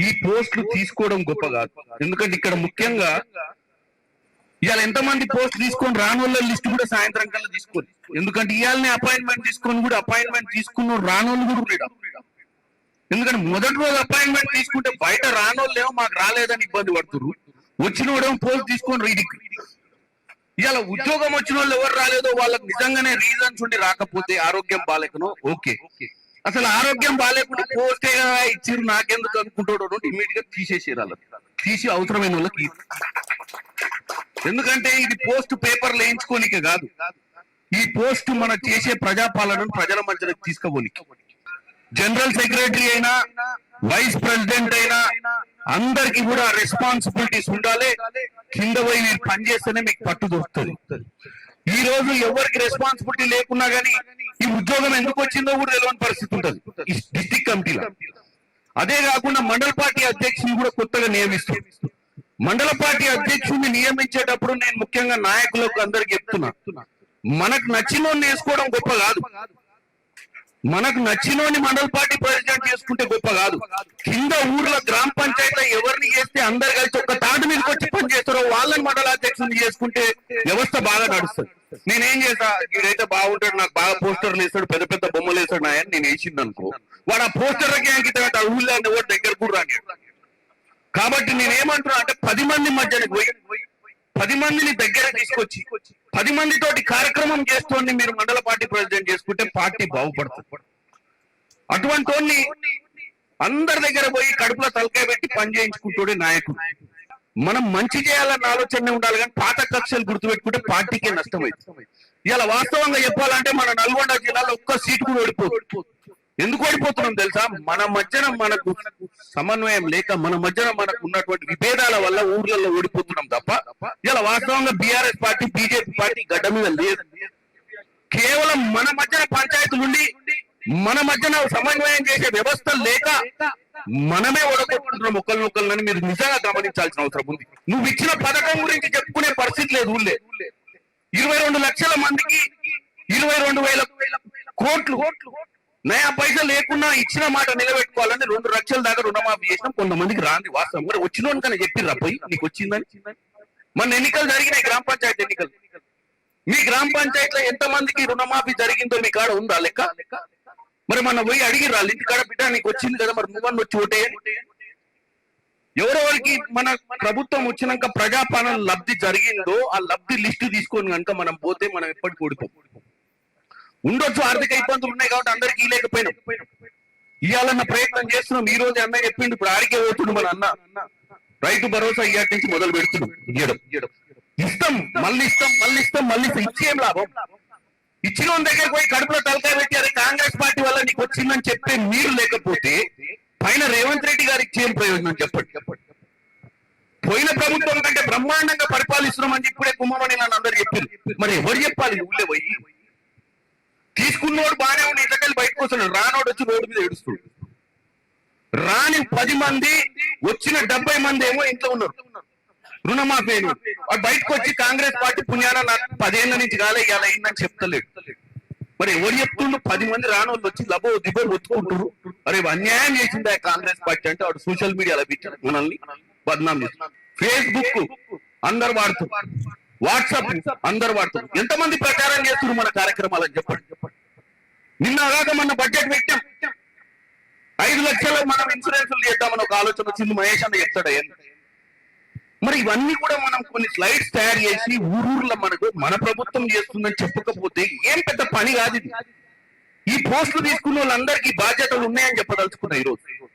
ఈ పోస్టులు తీసుకోవడం గొప్ప కాదు. ఎందుకంటే ఇక్కడ ముఖ్యంగా ఇవాళ ఎంతమంది పోస్ట్ తీసుకొని రాని వాళ్ళ లిస్ట్ కూడా సాయంత్రం కల్లా తీసుకోండి. ఎందుకంటే ఇవాళనే అపాయింట్మెంట్ తీసుకొని కూడా అపాయింట్మెంట్ తీసుకున్న రానోళ్ళు కూడా ఉండడం. ఎందుకంటే మొదటి రోజు అపాయింట్మెంట్ తీసుకుంటే బయట రానోళ్ళేమో మాకు రాలేదని ఇబ్బంది పడుతున్నారు, వచ్చిన వాడేమో పోస్ట్ తీసుకొని ఇది ఇవాళ ఉద్యోగం వచ్చిన వాళ్ళు ఎవరు రాలేదో వాళ్ళకి నిజంగానే రీజన్స్ ఉండి రాకపోతే ఆరోగ్యం బాలేకనో ఓకే, అసలు ఆరోగ్యం బాగాలేకుండా పోస్టే ఇచ్చిరు నాకెందుకు అనుకుంటాడు ఇమీడియట్ గా తీసేసేయాలి, తీసి అవసరమైన వాళ్ళకి. ఎందుకంటే ఇది పోస్ట్ పేపర్లు వేయించుకోనికే కాదు, ఈ పోస్ట్ మన చేసే ప్రజాపాలనను ప్రజల మధ్యలోకి తీసుకోపోనికి. జనరల్ సెక్రటరీ అయినా వైస్ ప్రెసిడెంట్ అయినా అందరికి కూడా రెస్పాన్సిబిలిటీస్ ఉండాలి. కింద పోయి మీరు పనిచేస్తేనే మీకు పట్టు దొరుకుతుంది. ఈ రోజు ఎవరికి రెస్పాన్సిబిలిటీ లేకున్నా గానీ ఈ ఉద్యోగం ఎందుకు వచ్చిందో కూడా తెలియని పరిస్థితి ఉంటుంది డిస్ట్రిక్ట్ కమిటీలో. అదే కాకుండా మండల పార్టీ అధ్యక్షుని కూడా కొత్తగా నియమిస్తారు. మండల పార్టీ అధ్యక్షుడిని నియమించేటప్పుడు నేను ముఖ్యంగా నాయకులకు అందరికి చెప్తున్నా, మనకు నచ్చినోని వేసుకోవడం గొప్ప కాదు, మనకు నచ్చినోని మండల పార్టీ ప్రెసిడెంట్ చేసుకుంటే గొప్ప కాదు. కింద ఊర్లో గ్రామ పంచాయతీ ఎవరిని చేస్తే అందరు కలిసి ఒక్క తాటి మీదకి వచ్చి పని చేస్తారో వాళ్ళని మండల అధ్యక్షుని చేసుకుంటే వ్యవస్థ బాగా నడుస్తుంది. నేనేం చేస్తా, వీడైతే బాగుంటాడు, నాకు బాగా పోస్టర్లు వేస్తాడు, పెద్ద పెద్ద బొమ్మలు వేస్తాడు నాయని నేను వేసింది అనుకో, వాడు ఆ పోస్టర్లకి అంకిత ఊళ్ళో ఎవరు దగ్గర కూడా రాని. కాబట్టి నేనేమంటున్నా అంటే 10 మంది మధ్యకి పోయి 10 మందిని దగ్గర తీసుకొచ్చి 10 మందితోటి కార్యక్రమం చేస్తోంది మీరు మండల పార్టీ ప్రెసిడెంట్ చేసుకుంటే పార్టీ బాగుపడుతుంది. అటువంటి అందరి దగ్గర పోయి కడుపులో తలకాయ పెట్టి పని చేయించుకుంటూనే నాయకుడు. మనం మంచి చేయాలన్న ఆలోచన ఉండాలి, కానీ పాత కక్షలు గుర్తుపెట్టుకుంటే పార్టీకే నష్టం అవుతుంది. ఇలా వాస్తవంగా చెప్పాలంటే మన నల్గొండ జిల్లాలో ఒక్క సీటు కూడా ఓడిపోతుంది. ఎందుకు ఓడిపోతున్నాం తెలుసా? మన మధ్యన మనకు సమన్వయం లేక, మన మధ్యన మనకు ఉన్నటువంటి విభేదాల వల్ల ఊర్లలో ఓడిపోతున్నాం తప్ప ఇలా వాస్తవంగా బీఆర్ఎస్ పార్టీ బీజేపీ పార్టీ గడ్డ మీద లేదు. కేవలం మన మధ్యన పంచాయతీలుండి మన మధ్యన సమన్వయం చేసే వ్యవస్థ లేక మనమే ఓడగొట్టుకుంటున్నాం ఒకరినొకరిని. మీరు నిజంగా గమనించాల్సిన అవసరం ఉంది. నువ్వు ఇచ్చిన పథకం గురించి చెప్పుకునే పరిస్థితి లేదు ఊళ్ళే. 22 లక్షల మందికి 22,000 కోట్లు నయా పైసలు లేకుండా ఇచ్చిన మాట నిలబెట్టుకోవాలని 2 లక్షల దాకా రుణమాఫీ చేసినాం. కొంతమందికి రాంది వాస్తవం, మరి వచ్చిన కానీ చెప్పిర్రా పోయి నీకు వచ్చిందని. మన ఎన్నికలు జరిగినాయి, గ్రామ పంచాయతీ ఎన్నికలు. మీ గ్రామ పంచాయతీలో ఎంత మందికి రుణమాఫీ జరిగిందో మీ కాడ ఉందా లెక్క? మరి మన పోయి అడిగిర్రా ఇంటికాడ, బిడ్డ నీకు వచ్చింది కదా మరి నువ్వన్న వచ్చి ఓటేయండి. ఎవరెవరికి మన ప్రభుత్వం వచ్చినాక ప్రజాపాలన లబ్ధి జరిగిందో ఆ లబ్ధి లిస్టు తీసుకొని కనుక మనం పోతే మనం ఎప్పటికి ఓడిపోం. ఉండొచ్చు ఆర్థిక ఇబ్బందులు ఉన్నాయి కాబట్టి అందరికి లేకపోయినాం, ఇవ్వాలన్న ప్రయత్నం చేస్తున్నాం. ఈ రోజు అన్న చెప్పిండు, ఇప్పుడు ఆడికే పోతుండు మన అన్న. రైతు భరోసా ఇయ్యాటి నుంచి మొదలు పెడుతున్నాం, ఇస్తాం మళ్ళీ ఇచ్చి ఏం లాభం? ఇచ్చిన దగ్గర పోయి కడుపులో తలకాయ పెట్టి అది కాంగ్రెస్ పార్టీ వల్ల నీకు వచ్చిందని చెప్పే మీరు లేకపోతే పైన రేవంత్ రెడ్డి గారికి ఏం ప్రయోజనం చెప్పండి. పోయిన ప్రభుత్వం కంటే బ్రహ్మాండంగా పరిపాలిస్తున్నామని ఇప్పుడే కుమ్మమని నన్ను అందరు చెప్పారు. మరి ఎవరు చెప్పాలి? ఊళ్ళే పోయి తీసుకున్నోడు బాగానే ఉండి ఇంతకెళ్ళి బయటకు వస్తున్నాడు, రానోడు వచ్చి రోడ్డు మీద ఏడుస్తున్నాడు. రాని 10 మంది వచ్చిన 70 మంది ఏమో ఇంట్లో ఉన్నారు రుణమాఫీ. వాడు బయటకు వచ్చి కాంగ్రెస్ పార్టీ పుణ్యాన నాకు 10 ఏళ్ల నుంచి కాలే ఇవాళ అయిందని చెప్తలేడు. మరి ఎవరు చెప్తుండ్రు? 10 మంది రానోళ్ళు వచ్చి లబో దిబో ఒత్తుకుంటారు. అరే అన్యాయం చేసిందా కాంగ్రెస్ పార్టీ అంటే వాడు సోషల్ మీడియాలో పెట్టారు, మనల్ని బద్నాం చేస్తున్నారు. ఫేస్బుక్ అందరు వాడుతున్నారు, వాట్సాప్ అందరు వాడుతున్నారు. ఎంతమంది ప్రచారం చేస్తున్నారు మన కార్యక్రమాలని చెప్పండి. నిన్నగాక మన బడ్జెట్ పెట్టాం, 5 లక్షలు మనం ఇన్సూరెన్స్లు చేద్దామని ఒక ఆలోచన వచ్చింది. మహేష్ అన్న చెప్తాడు. మరి ఇవన్నీ కూడా మనం కొన్ని స్లైడ్స్ తయారు చేసి ఊరూర్లో మనకు మన ప్రభుత్వం చేస్తుందని చెప్పకపోతే ఏం పెద్ద పని కాదు ఇది. ఈ పోస్టులు తీసుకున్న వాళ్ళందరికీ బాధ్యతలు ఉన్నాయని చెప్పదలుచుకున్నా ఈరోజు.